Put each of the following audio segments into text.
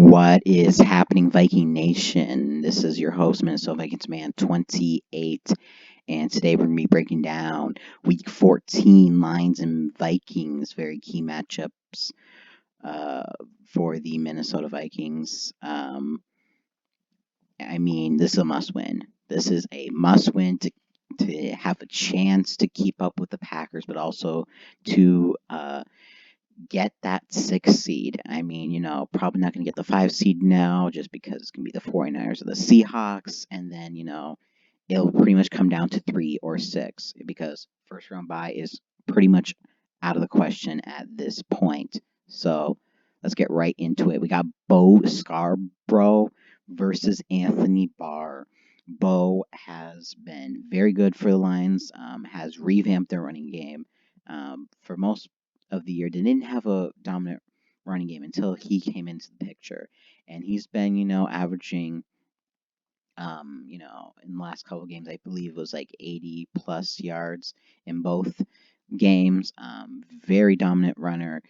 What is happening, Viking Nation? This is your host, Minnesota Vikings Man 28, and today we're going to be breaking down Week 14 Lions and Vikings, very key matchups for the Minnesota Vikings. This is a must-win. This is a must-win to have a chance to keep up with the Packers, but also to get that 6 seed. Probably not going to get the 5 seed now just because it's going to be the 49ers or the Seahawks. And then, it'll pretty much come down to 3 or 6 because first round bye is pretty much out of the question at this point. So let's get right into it. We got Bo Scarborough versus Anthony Barr. Bo has been very good for the Lions, has revamped their running game. For most of the year, they didn't have a dominant running game until he came into the picture. And he's been, averaging, in the last couple of games, I believe it was like 80 plus yards in both games. Very dominant runner.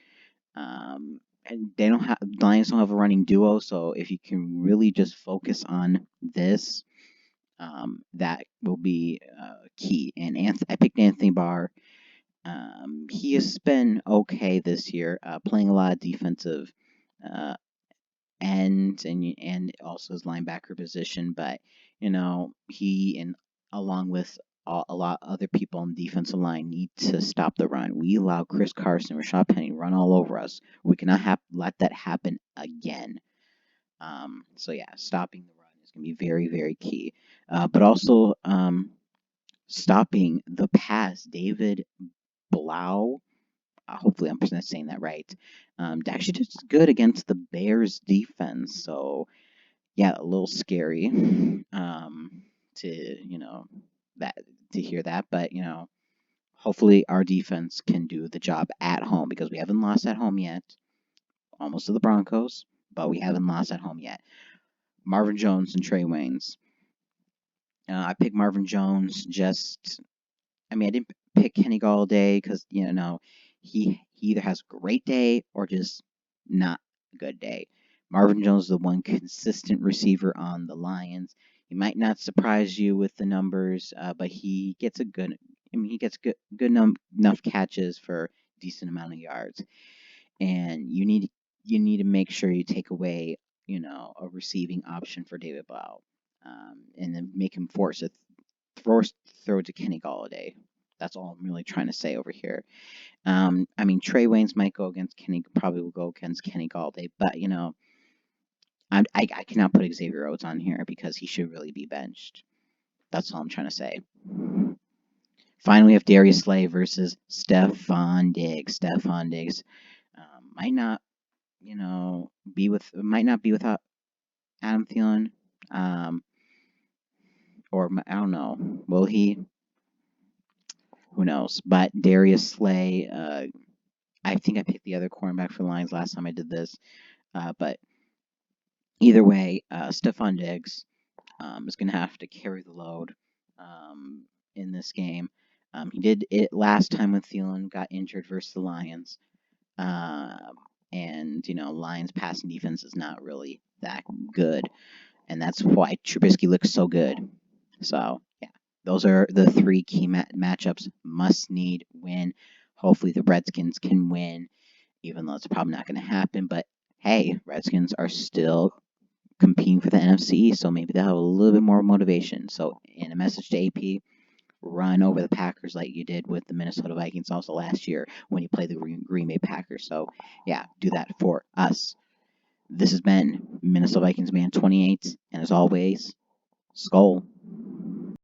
And the Lions don't have a running duo, so if you can really just focus on this, that will be key. And I picked Anthony Barr. He has been okay this year, playing a lot of defensive end and also his linebacker position. But he and along with a lot of other on the defensive line need to stop the run. We allow Chris Carson, Rashad Penny run all over us. We cannot let that happen again. Stopping the run is going to be very, very key. But also stopping the pass. David Blau, hopefully I'm saying that right, actually did good against the Bears defense. So, yeah, a little scary to hear that. But, hopefully our defense can do the job at home because we haven't lost at home yet. Almost to the Broncos, but we haven't lost at home yet. Marvin Jones and Trey Waynes. I picked Marvin Jones I didn't pick Kenny Galladay because, he either has a great day or just not a good day. Marvin Jones is the one consistent receiver on the Lions. He might not surprise you with the numbers, but he gets good enough catches for a decent amount of yards. And you need to make sure you take away, a receiving option for David Blau, and then make him force a throw to Kenny Galladay. That's all I'm really trying to say over here. Trey Waynes might go against probably will go against Kenny Galladay, but I cannot put Xavier Rhodes on here because he should really be benched. That's all I'm trying to say. Finally, we have Darius Slay versus Stefon Diggs. Stefon Diggs might not be without Adam Thielen, or I don't know. Will he? Who knows? But Darius Slay, I think I picked the other cornerback for the Lions last time I did this. But either way, Stefon Diggs is going to have to carry the load in this game. He did it last time when Thielen got injured versus the Lions. Lions passing defense is not really that good. And that's why Trubisky looks so good. So, yeah. Those are the 3 key matchups. Must need win. Hopefully the Redskins can win, even though it's probably not going to happen. But hey, Redskins are still competing for the NFC, so maybe they'll have a little bit more motivation. So, in a message to AP, run over the Packers like you did with the Minnesota Vikings also last year when you played the Green Bay Packers. So, yeah, do that for us. This has been Minnesota Vikings Man 28, and as always, Skol.